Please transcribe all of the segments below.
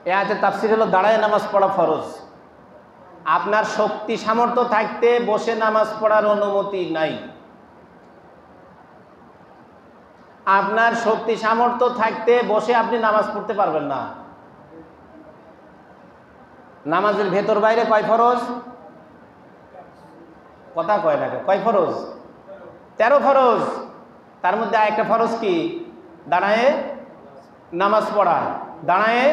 এই আয়াতের তাফসীর হলো দাঁড়ায় নামাজ পড়া ফরজ। আপনার শক্তি সামর্থ্য থাকতে বসে নামাজ পড়ার অনুমতি নাই। আপনার শক্তি সামর্থ্য থাকতে বসে আপনি নামাজ পড়তে পারবেন না। নামাজের ভেতর বাইরে কয় ফরজ? কথা কয় না, কয় ফরজ? 13 ফরজ। তার মধ্যে আরেকটা ফরজ কি? দাঁড়ায়ে নামাজ পড়া। দাঁড়ায়ে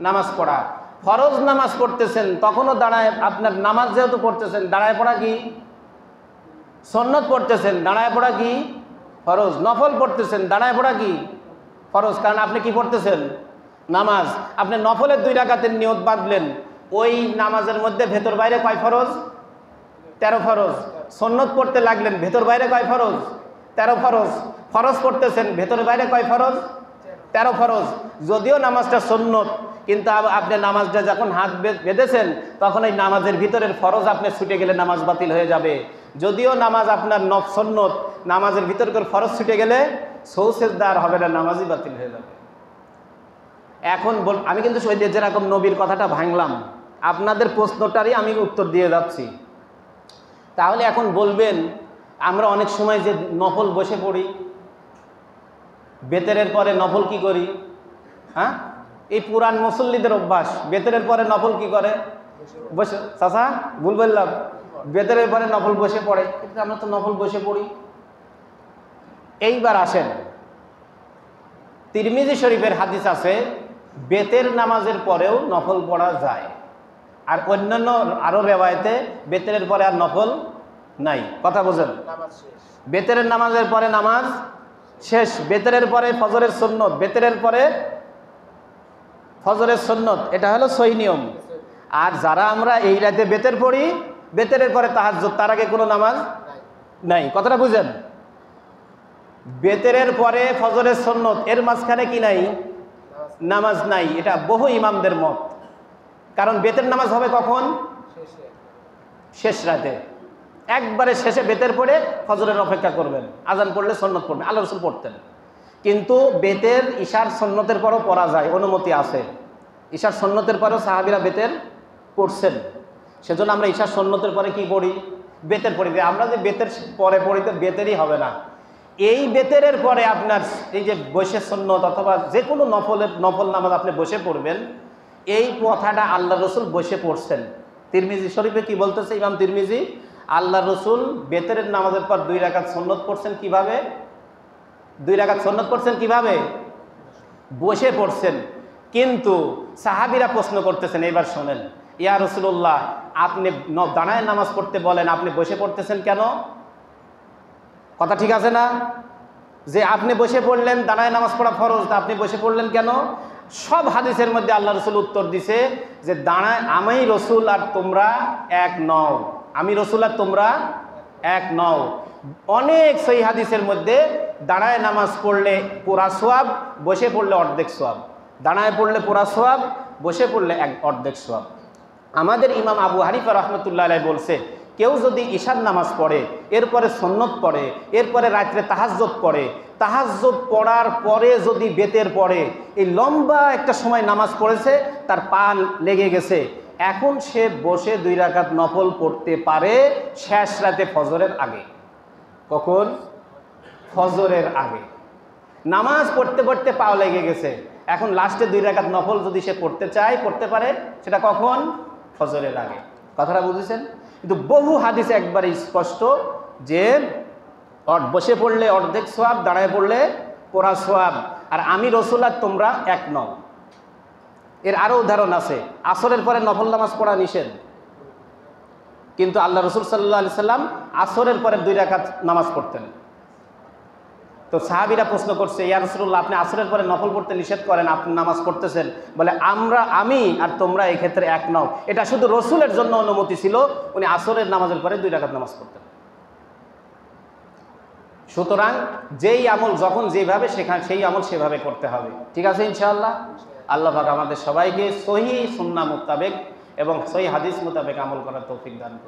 নামাজ পড়া। ফরজ নামাজ পড়তেছেন তখনও দাঁড়ায়, আপনার নামাজ যেহেতু পড়তেছেন, দাঁড়ায় পড়া কি? সুন্নত পড়তেছেন, দাঁড়ায় পড়া কি? ফরজ। নফল পড়তেছেন, দাঁড়ায় পড়া কি? ফরজ। কারণ আপনি কি পড়তেছেন? নামাজ। আপনি নফলের 2 রাকাতের নিয়ত বাঁধলেন, ওই নামাজের মধ্যে ভেতর বাইরে কয় ফরজ? 13 ফরজ। সুন্নত পড়তে লাগলেন, ভেতর বাইরে কয় ফরজ? 13 ফরজ। ফরজ পড়তেছেন, ভেতর বাইরে কয় ফরজ? 13 ফরজ। যদিও নামাজটা সুন্নত, কিন্তু আপনি নামাজটা যখন হাত বেঁধেছেন তখন এই নামাজের ভিতরের ফরজ আপনি ছুটে গেলে নামাজ বাতিল হয়ে যাবে। যদিও নামাজ আপনার সুন্নত, নামাজের ভিতরকার ফরজ ছুটে গেলে সৌসেজদার হবে না, নামাজই বাতিল হয়ে যাবে। এখন আমি কিন্তু যেরকম নবীর কথাটা ভাঙলাম, আপনাদের প্রশ্নটারই আমি উত্তর দিয়ে যাচ্ছি। তাহলে এখন বলবেন, আমরা অনেক সময় যে নফল বসে পড়ি, বেতেরের পরে নফল কি করি? হ্যাঁ, এই পুরান মুসল্লিদের অভ্যাস, বেতেরের পরে নফল কি করে? বসে। চাচা ভুল বললাম, বেতেরের পরে নফল বসে পড়ে, কিন্তু আমরা তো নফল বসে পড়ি। এইবার আসেন, তিরমিজি শরীফের হাদিস আছে বেতের নামাজের পরেও নফল পড়া যায়, আর অন্যান্য আরো রেওয়ায়েতে বেতেরের পরে আর নফল নাই। কথা বোঝেন? বেতেরের নামাজের পরে নামাজ শেষ। বেতেরের পরে ফজরের সুন্নত, বেতেরের পরে ফজরের সুন্নত, এটা হলো সহি নিয়ম। আর যারা আমরা এই রাতে বেতের পড়ি, বেতেরের পরে তাহাজ্জুদ, তার আগে কোনো নামাজ নাই। কথাটা বুঝেন? বেতেরের পরে ফজরের সুন্নত, এর মাঝখানে কি নাই? নামাজ নাই। এটা বহু ইমামদের মত। কারণ বেতের নামাজ হবে কখন? শেষ রাতে, একবারে শেষে বেতের পড়ে ফজরের অপেক্ষা করবেন, আজান পড়লে সুন্নত পড়বেন। আল্লাহ রাসূল পড়তেন। কিন্তু বেতের ইশার সুন্নতের পরও পড়া যায়, অনুমতি আছে। ইশার সুন্নতের পরেও সাহাবীরা বেতের পড়ছেন। সেজন্য আমরা ইশার সুন্নতের পরে কি পড়ি? বেতের পড়ি। আমরা যে বেতের পরে পড়ি তো বেতেরই হবে না। এই বেতেরের পরে আপনার এই যে বসে সুন্নত অথবা যে কোনো নফল নামাজ আপনি বসে পড়বেন, এই কথাটা আল্লাহ রসুল বসে পড়ছেন। তিরমিজি শরীফে কি বলতেছে ইমাম তিরমিজি? আল্লাহ রসুল বেতেরের নামাজের পর 2 রাকাত সুন্নত পড়ছেন। কিভাবে? 2 রাকাত সুন্নত পড়ছেন কিভাবে? বসে পড়ছেন। কিন্তু সাহাবীরা প্রশ্ন করতেছেন, এবার শোনেন, ইয়া রাসূলুল্লাহ, আপনি দাঁড়ায় নামাজ পড়তে বলেন, আপনি বসে পড়তেছেন কেন? কথা ঠিক আছে না? যে আপনি বসে পড়লেন, দাঁড়ায় নামাজ পড়া ফরজ, আপনি বসে পড়লেন কেন? সব হাদিসের মধ্যে আল্লাহ রসুল উত্তর দিছে যে দাঁড়ায়, আমি রসুল আর তোমরা এক নও, আমি রসুল আর তোমরা এক নও। অনেক সহি হাদিসের মধ্যে দাঁড়ায় নামাজ পড়লে পুরা সোয়াব, বসে পড়লে অর্ধেক সোয়াব। দাঁড়ায় পড়লে পুরা সোয়াব, বসে পড়লে অর্ধেক সোয়াব। আমাদের ইমাম আবু হানিফা রাহমাতুল্লাহ আলাইহি বলছে, কেউ যদি ঈশার নামাজ পড়ে, এরপরে সুন্নত পড়ে, এরপরে রাত্রে তাহাজ্জুদ পড়ে, তাহাজ্জুদ পড়ার পরে যদি বেতের পড়ে, এই লম্বা একটা সময় নামাজ পড়েছে, তার পা লেগে গেছে, এখন সে বসে 2 রাকাত নফল পড়তে পারে শেষ রাতে ফজরের আগে। কখন? ফজরের আগে। নামাজ পড়তে পড়তে পা লেগে গেছে, এখন লাস্টে 2 রাকাত নফল যদি সে পড়তে চায়, পড়তে পারে। সেটা কখন? ফজরের আগে। কথাটা বুঝেছেন? কিন্তু বহু হাদিসে একবারে স্পষ্ট যে বসে পড়লে অর্ধেক সোয়াব, দাঁড়ায় পড়লে পুরা সোয়াব। আর আমি রসুল আর তোমরা এক নও। এর আরো উদাহরণ আছে। আসরের পরে নফল নামাজ পড়া নিষেধ, কিন্তু আল্লাহ রসুল সাল্লাল্লাহু আলাইহি সাল্লাম আসরের পরে 2 রাকাত নামাজ পড়তেন। তো সাহাবীরা প্রশ্ন করছে, ইয়া রাসূলুল্লাহ, আপনি আসরের পরে নফল পড়তে নিষেধ করেন, আপনি নামাজ পড়তেছেন। বলে, আমি আর তোমরা এই ক্ষেত্রে এক নও। এটা শুধু রসুলের জন্য অনুমতি ছিল, উনি আসরের নামাজের পরে 2 রাকাত নামাজ পড়তেন। সুতরাং যেই আমল যখন যেভাবে শেখান, সেই আমল সেভাবে করতে হবে। ঠিক আছে ইনশাআল্লাহ? আল্লাহ পাক আমাদের সবাইকে সহিহ সুন্নাহ মোতাবেক এবং সহিহ হাদিস মোতাবেক আমল করার তৌফিক দান করুন।